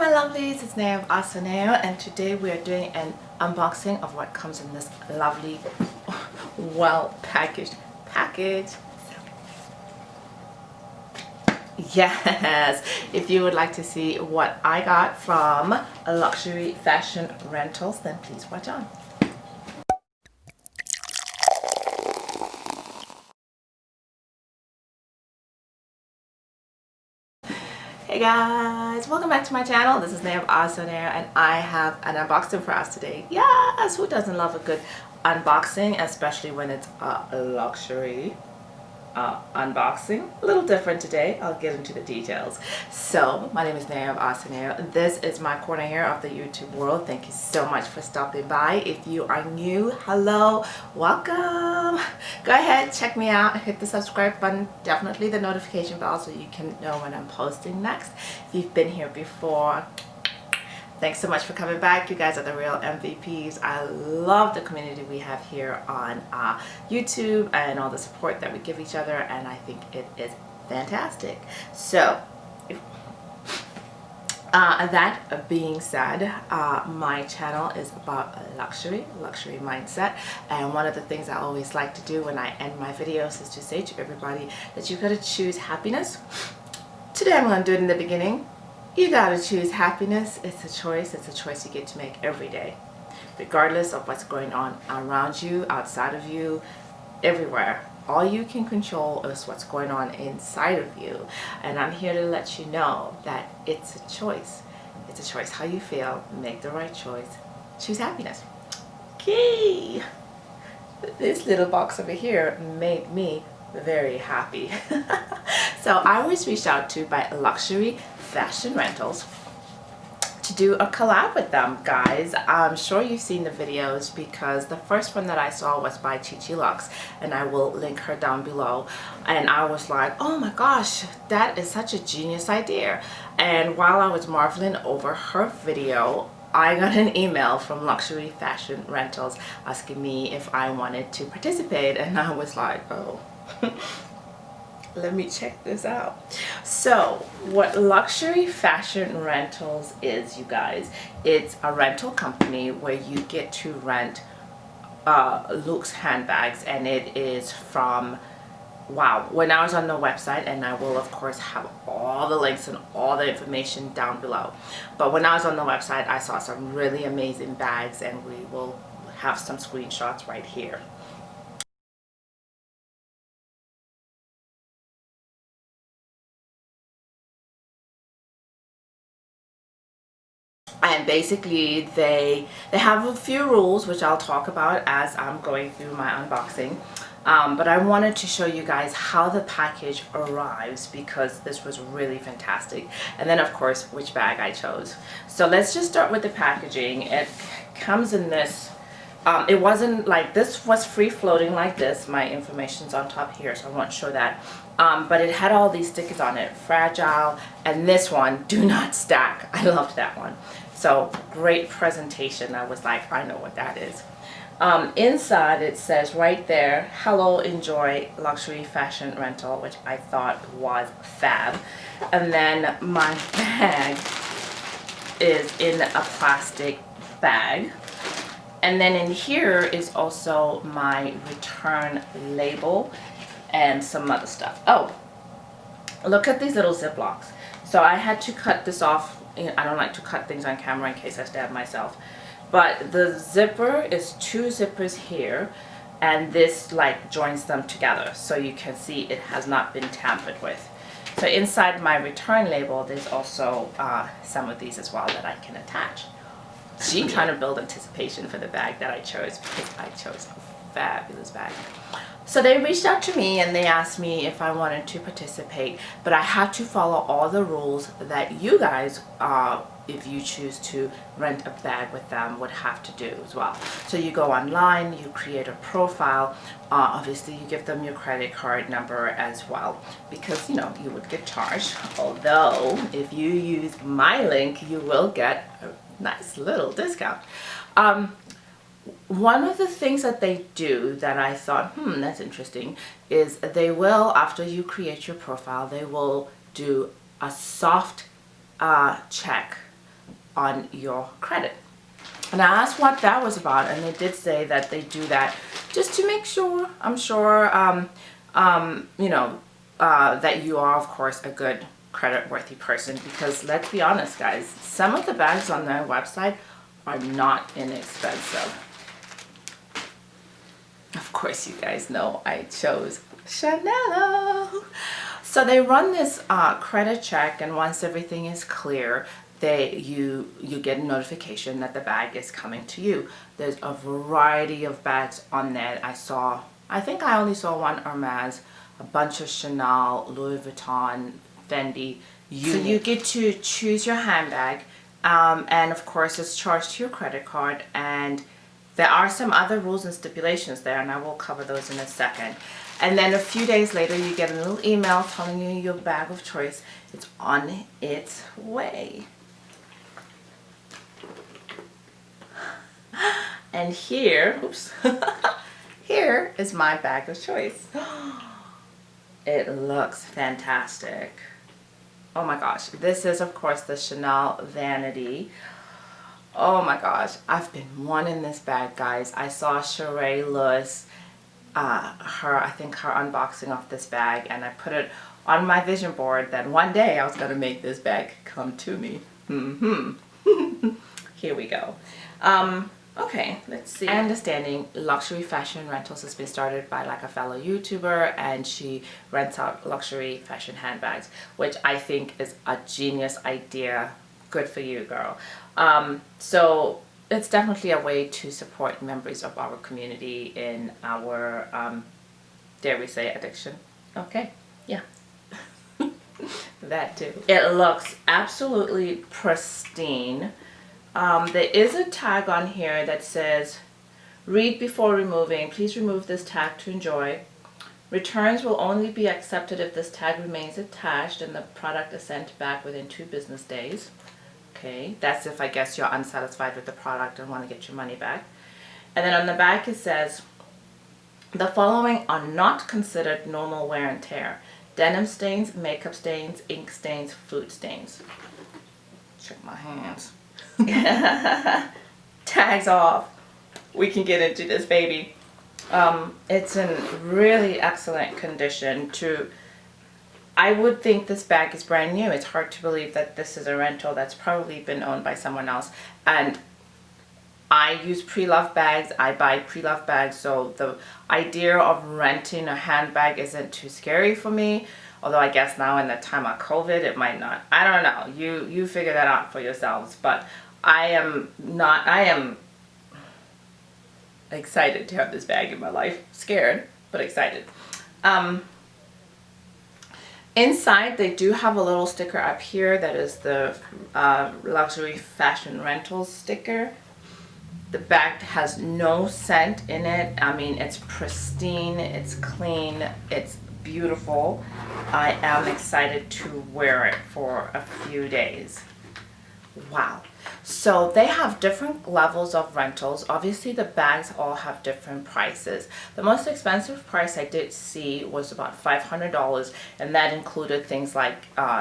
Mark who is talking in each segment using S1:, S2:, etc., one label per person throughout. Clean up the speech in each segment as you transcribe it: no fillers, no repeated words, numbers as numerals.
S1: my lovelies, it's Naya of AhhhSoNeo, and today we are doing an unboxing of what comes in this lovely, well packaged package. Yes, if you would like to see what I got from Luxury Fashion Rentals, then please watch on. Hey guys, welcome back to my channel. This is Naya of AhhhSoNeo, and I have an unboxing for us today. Yes, who doesn't love a good unboxing, especially when it's a luxury unboxing? A little different today. I'll get into the details. So my name is Naya of AhhhSoNeo. This is my corner here of the YouTube world. Thank you so much for stopping by. If you are new, hello, welcome. Go ahead, check me out, hit the subscribe button, definitely the notification bell so you can know when I'm posting next. If you've been here before, thanks so much for coming back. You guys are the real MVPs. I love the community we have here on YouTube and all the support that we give each other, and I think it is fantastic. So that being said, my channel is about luxury mindset, and one of the things I always like to do when I end my videos is to say to everybody that you've got to choose happiness. Today I'm going to do it in the beginning. You gotta choose happiness. It's a choice. It's a choice you get to make every day, regardless of what's going on around you, outside of you, everywhere. All you can control is what's going on inside of you, and I'm here to let you know that it's a choice. It's a choice how you feel. Make the right choice. Choose happiness. Okay. This little box over here made me very happy. So I was reached out to by Luxury Fashion Rentals to do a collab with them, guys. I'm sure you've seen the videos because the first one that I saw was by Chi Lux, and I will link her down below. And I was like, oh my gosh, that is such a genius idea. And while I was marveling over her video, I got an email from Luxury Fashion Rentals asking me if I wanted to participate, and I was like, oh. Let me check this out. So what Luxury Fashion Rentals is, you guys, it's a rental company where you get to rent luxe handbags, and it is from, wow, when I was on the website, and I will of course have all the links and all the information down below, but when I was on the website I saw some really amazing bags, and we will have some screenshots right here. And basically they have a few rules which I'll talk about as I'm going through my unboxing, but I wanted to show you guys how the package arrives because this was really fantastic, and then of course which bag I chose. So let's just start with the packaging. It comes in this, it wasn't like this was free floating like this. My information's on top here, so I won't show that. But it had all these stickers on it, fragile, and this one, do not stack. I loved that one. So great presentation. I was like, I know what that is. Inside it says right there, hello, enjoy Luxury Fashion Rental, which I thought was fab. And then my bag is in a plastic bag. And then in here is also my return label and some other stuff. Oh, look at these little Ziplocs. So I had to cut this off. I don't like to cut things on camera in case I stab myself. But the zipper is two zippers here, and this like joins them together, so you can see it has not been tampered with. So inside my return label, there's also some of these as well that I can attach. I'm trying to build anticipation for the bag that I chose because I chose a fabulous bag. So they reached out to me and they asked me if I wanted to participate, but I had to follow all the rules that you guys, if you choose to rent a bag with them, would have to do as well. So you go online, you create a profile, obviously you give them your credit card number as well, because you know you would get charged, although if you use my link you will get a nice little discount. One of the things that they do that I thought, that's interesting, is they will, after you create your profile, they will do a soft check on your credit. And I asked what that was about, and they did say that they do that just to make sure, I'm sure, you know, that you are, of course, a good credit-worthy person, because let's be honest, guys, some of the bags on their website are not inexpensive. Of course, you guys know I chose Chanel. So they run this credit check, and once everything is clear, you get a notification that the bag is coming to you. There's a variety of bags on there. I think I only saw one Hermes, a bunch of Chanel, Louis Vuitton, Fendi. So you get to choose your handbag, and of course it's charged to your credit card, and there are some other rules and stipulations there, and I will cover those in a second. And then a few days later, you get a little email telling you your bag of choice is on its way. And here, oops, here is my bag of choice. It looks fantastic. Oh my gosh, this is of course the Chanel Vanity. Oh my gosh, I've been wanting this bag, guys. I saw Sheree Lewis, I think her unboxing of this bag, and I put it on my vision board that one day I was going to make this bag come to me. Here we go. Okay, let's see. My understanding, luxury fashion rentals has been started by like a fellow YouTuber, and she rents out luxury fashion handbags, which I think is a genius idea. Good for you, girl. So it's definitely a way to support members of our community in our, dare we say, addiction. Okay, yeah. That too. It looks absolutely pristine. There is a tag on here that says, read before removing. Please remove this tag to enjoy. Returns will only be accepted if this tag remains attached and the product is sent back within 2 business days. Okay, that's if I guess you're unsatisfied with the product and want to get your money back. And then on the back it says, the following are not considered normal wear and tear: denim stains, makeup stains, ink stains, food stains. Check my hands. Tags off. We can get into this baby. It's in really excellent condition. I would think this bag is brand new. It's hard to believe that this is a rental that's probably been owned by someone else. And I use pre-loved bags. I buy pre-loved bags, so the idea of renting a handbag isn't too scary for me. Although I guess now in the time of COVID, it might not. I don't know. You figure that out for yourselves. But I am excited to have this bag in my life. Scared, but excited. Inside, they do have a little sticker up here that is the luxury fashion rentals sticker. The bag has no scent in it. I mean, it's pristine, it's clean, it's beautiful. I am excited to wear it for a few days. Wow. So they have different levels of rentals. Obviously the bags all have different prices. The most expensive price I did see was about $500, and that included things like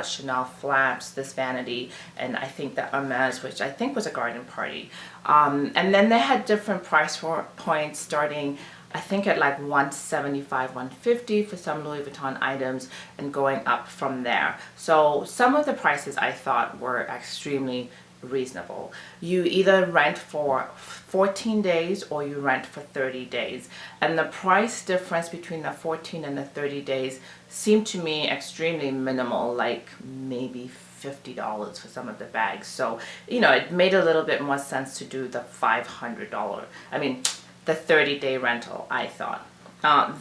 S1: Chanel flaps, this vanity, and I think the Hermes, which I think was a garden party. And then they had different price points starting, I think, at like $175, $150 for some Louis Vuitton items, and going up from there. So some of the prices I thought were extremely reasonable. You either rent for 14 days or you rent for 30 days. And the price difference between the 14 and the 30 days seemed to me extremely minimal, like maybe $50 for some of the bags. So, you know, it made a little bit more sense to do the $500. I mean, the 30-day rental, I thought.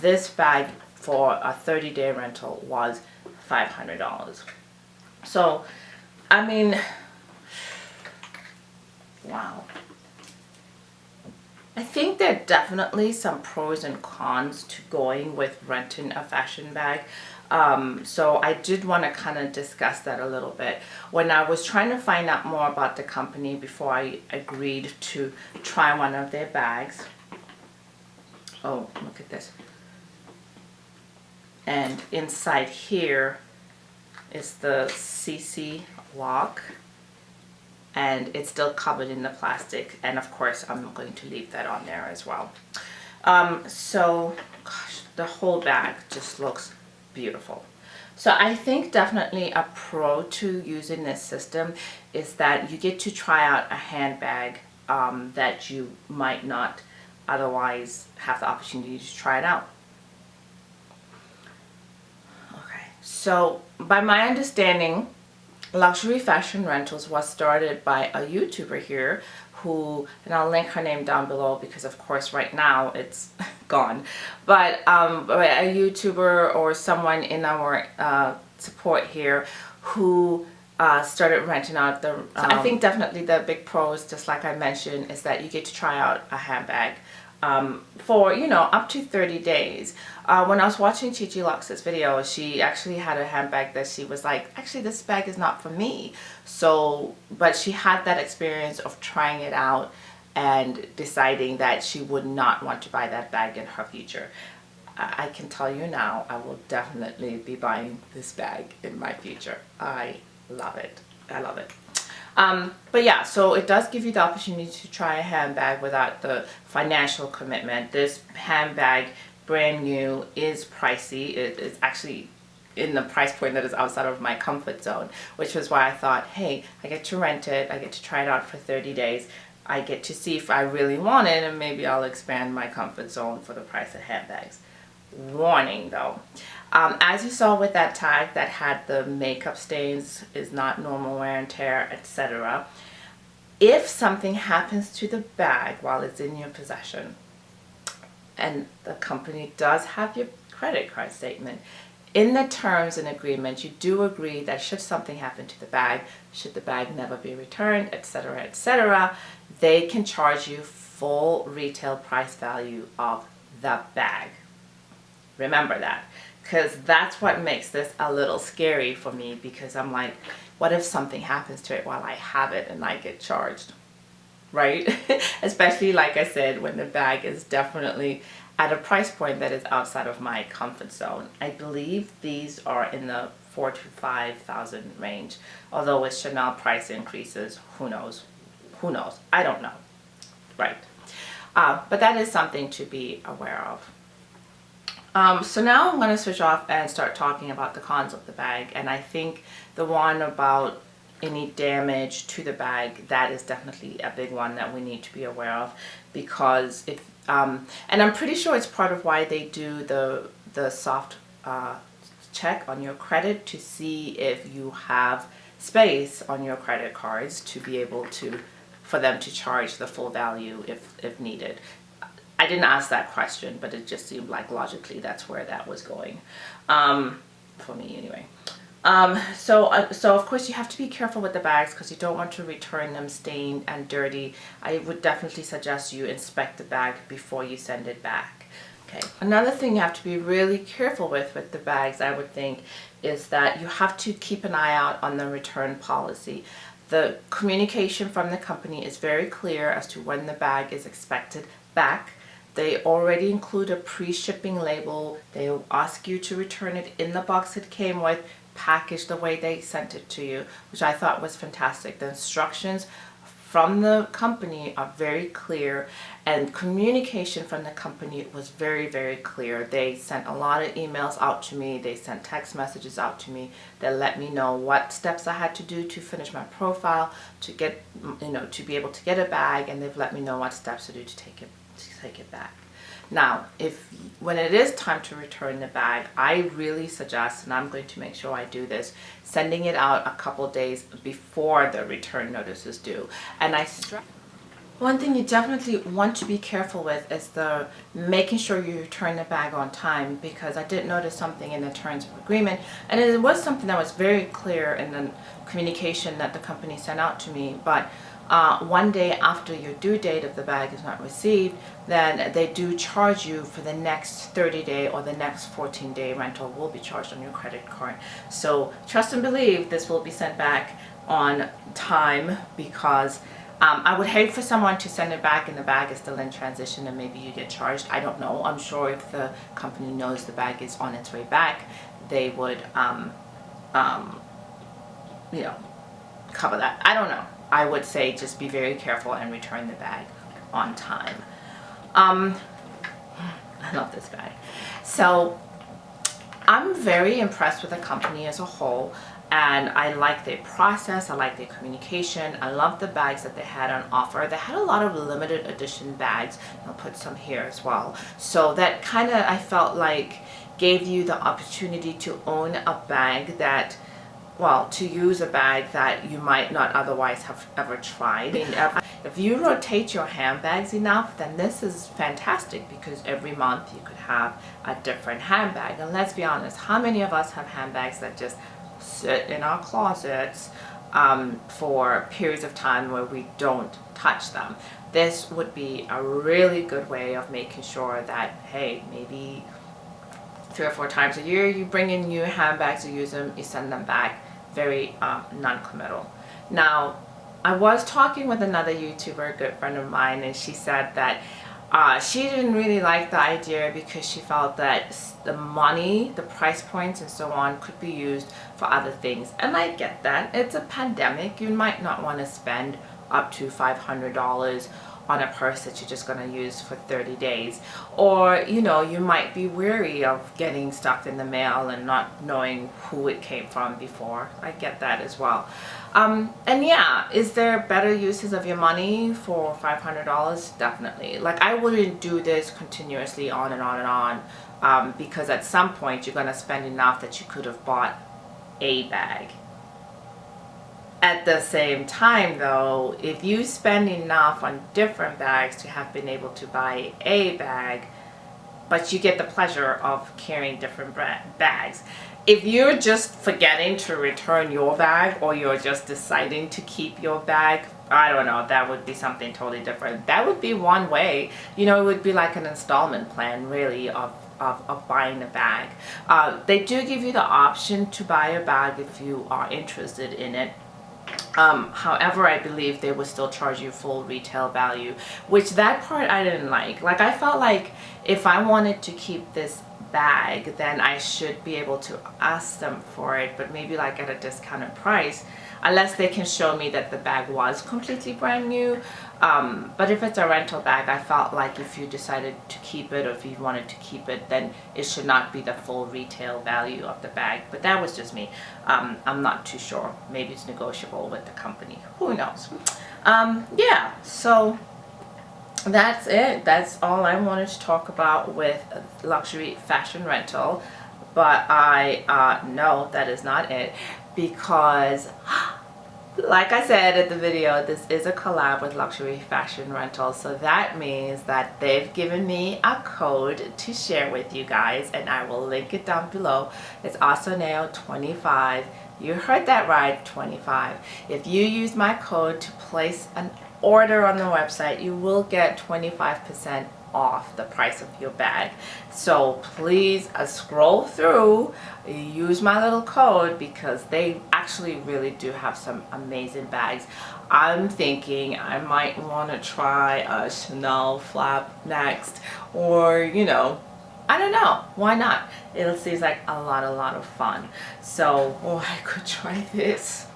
S1: This bag for a 30-day rental was $500. So, I mean, wow. I think there are definitely some pros and cons to going with renting a fashion bag. So I did want to kind of discuss that a little bit. When I was trying to find out more about the company before I agreed to try one of their bags. Oh, look at this. And inside here is the CC lock. and it's still covered in the plastic, and of course I'm going to leave that on there as well. So gosh, the whole bag just looks beautiful. So I think definitely a pro to using this system is that you get to try out a handbag that you might not otherwise have the opportunity to try it out. Okay, so by my understanding, luxury fashion rentals was started by a YouTuber here who, and I'll link her name down below because of course right now it's gone, but a YouTuber or someone in our support here who started renting out the, so I think definitely the big pros, just like I mentioned, is that you get to try out a handbag for, you know, up to 30 days. When I was watching Chichi Lux's video, she actually had a handbag that she was like, actually this bag is not for me. So, but she had that experience of trying it out and deciding that she would not want to buy that bag in her future. I can tell you now, I will definitely be buying this bag in my future. I love it. I love it. But yeah, so it does give you the opportunity to try a handbag without the financial commitment. This handbag, brand new, is pricey. It's actually in the price point that is outside of my comfort zone, which was why I thought, hey, I get to rent it, I get to try it out for 30 days. I get to see if I really want it, and maybe I'll expand my comfort zone for the price of handbags. Warning though, as you saw with that tag that had the makeup stains, is not normal wear and tear, etc. If something happens to the bag while it's in your possession, and the company does have your credit card statement, in the terms and agreement you do agree that should something happen to the bag, should the bag never be returned, etc., etc., they can charge you full retail price value of the bag. Remember that, because that's what makes this a little scary for me, because I'm like, what if something happens to it while I have it and I get charged, right? Especially, like I said, when the bag is definitely at a price point that is outside of my comfort zone. I believe these are in the $4,000 to $5,000 range, although with Chanel price increases, who knows? Who knows? I don't know, right? But that is something to be aware of. So now I'm going to switch off and start talking about the cons of the bag, and I think the one about any damage to the bag, that is definitely a big one that we need to be aware of, because if and I'm pretty sure it's part of why they do the soft check on your credit to see if you have space on your credit cards to be able to, for them to charge the full value if needed. I didn't ask that question, but it just seemed like logically that's where that was going, for me anyway. So of course you have to be careful with the bags, because you don't want to return them stained and dirty. I would definitely suggest you inspect the bag before you send it back. Okay. Another thing you have to be really careful with the bags, I would think, is that you have to keep an eye out on the return policy. The communication from the company is very clear as to when the bag is expected back. They already include a pre-shipping label. They will ask you to return it in the box it came with, packaged the way they sent it to you, which I thought was fantastic. The instructions from the company are very clear, and communication from the company was very, very clear. They sent a lot of emails out to me. They sent text messages out to me that let me know what steps I had to do to finish my profile, to get, you know, to be able to get a bag, and they've let me know what steps to do to take it back. Now, when it is time to return the bag, I really suggest, and I'm going to make sure I do this, sending it out a couple days before the return notice is due. And one thing you definitely want to be careful with is making sure you return the bag on time, because I did notice something in the terms of agreement, and it was something that was very clear in the communication that the company sent out to me, but one day after your due date, if the bag is not received, then they do charge you for the next 30-day or the next 14-day rental will be charged on your credit card. So trust and believe this will be sent back on time, because I would hate for someone to send it back and the bag is still in transition and maybe you get charged. I don't know. I'm sure if the company knows the bag is on its way back, they would, you know, cover that. I don't know. I would say just be very careful and return the bag on time. I love this bag. So I'm very impressed with the company as a whole, and I like their process, I like their communication, I love the bags that they had on offer. They had a lot of limited edition bags. I'll put some here as well. So that kind of, I felt like, gave you the opportunity to own a bag that, well, to use a bag that you might not otherwise have ever tried. If you rotate your handbags enough, then this is fantastic, because every month you could have a different handbag. And let's be honest, how many of us have handbags that just sit in our closets for periods of time where we don't touch them? This would be a really good way of making sure that, hey, maybe 3 or 4 times a year you bring in new handbags, you use them, you send them back. Very non-committal. Now, I was talking with another YouTuber, a good friend of mine, and she said that she didn't really like the idea because she felt that the money, the price points and so on could be used for other things. And I get that. It's a pandemic. You might not want to spend up to $500 on a purse that you're just going to use for 30 days. Or, you know, you might be weary of getting stuff in the mail and not knowing who it came from before. I get that as well. And yeah, is there better uses of your money for $500? Definitely. Like, I wouldn't do this continuously on and on and on, because at some point you're going to spend enough that you could have bought a bag. At the same time though, if you spend enough on different bags to have been able to buy a bag, but you get the pleasure of carrying different bags. If you're just forgetting to return your bag, or you're just deciding to keep your bag, I don't know, that would be something totally different. That would be one way. You know, it would be like an installment plan really of buying a bag. They do give you the option to buy a bag if you are interested in it. However, I believe they would still charge you full retail value, which that part I didn't like. Like, I felt like if I wanted to keep this bag, then I should be able to ask them for it, but maybe like at a discounted price, unless they can show me that the bag was completely brand new. But if it's a rental bag, I felt like if you decided to keep it, or if you wanted to keep it, then it should not be the full retail value of the bag. But that was just me. I'm not too sure. Maybe it's negotiable with the company. Who knows? Yeah, so that's it. That's all I wanted to talk about with luxury fashion rental. But I know that is not it, because like I said at the video, this is a collab with Luxury Fashion Rental. So that means that they've given me a code to share with you guys, and I will link it down below. It's AhhhSoNeo 25. You heard that right, 25. If you use my code to place an order on the website, you will get 25% off the price of your bag. So please scroll through, use my little code, because they actually really do have some amazing bags. I'm thinking I might want to try a Chanel flap next, or, you know, I don't know, why not? It seems like a lot of fun. So, oh, I could try this.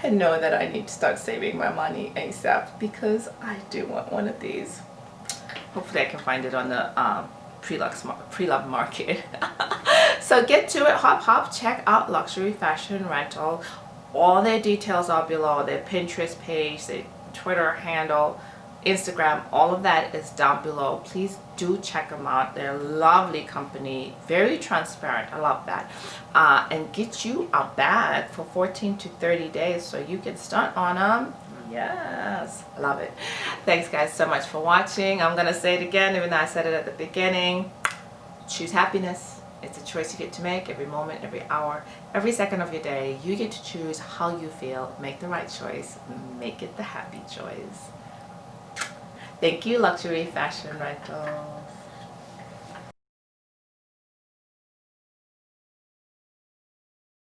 S1: I know that I need to start saving my money ASAP, because I do want one of these. Hopefully I can find it on the pre-love market. So get to it, hop, check out Luxury Fashion Rental. All their details are below. Their Pinterest page, their Twitter handle, Instagram, all of that is down below. Please do check them out. They're a lovely company, very transparent. I love that. And get you a bag for 14 to 30 days so you can start on them. Yes, love it. Thanks guys so much for watching. I'm gonna say it again, even though I said it at the beginning. Choose happiness. It's a choice you get to make every moment, every hour, every second of your day. You get to choose how you feel. Make the right choice. Make it the happy choice. Thank you, Luxury Fashion Rental.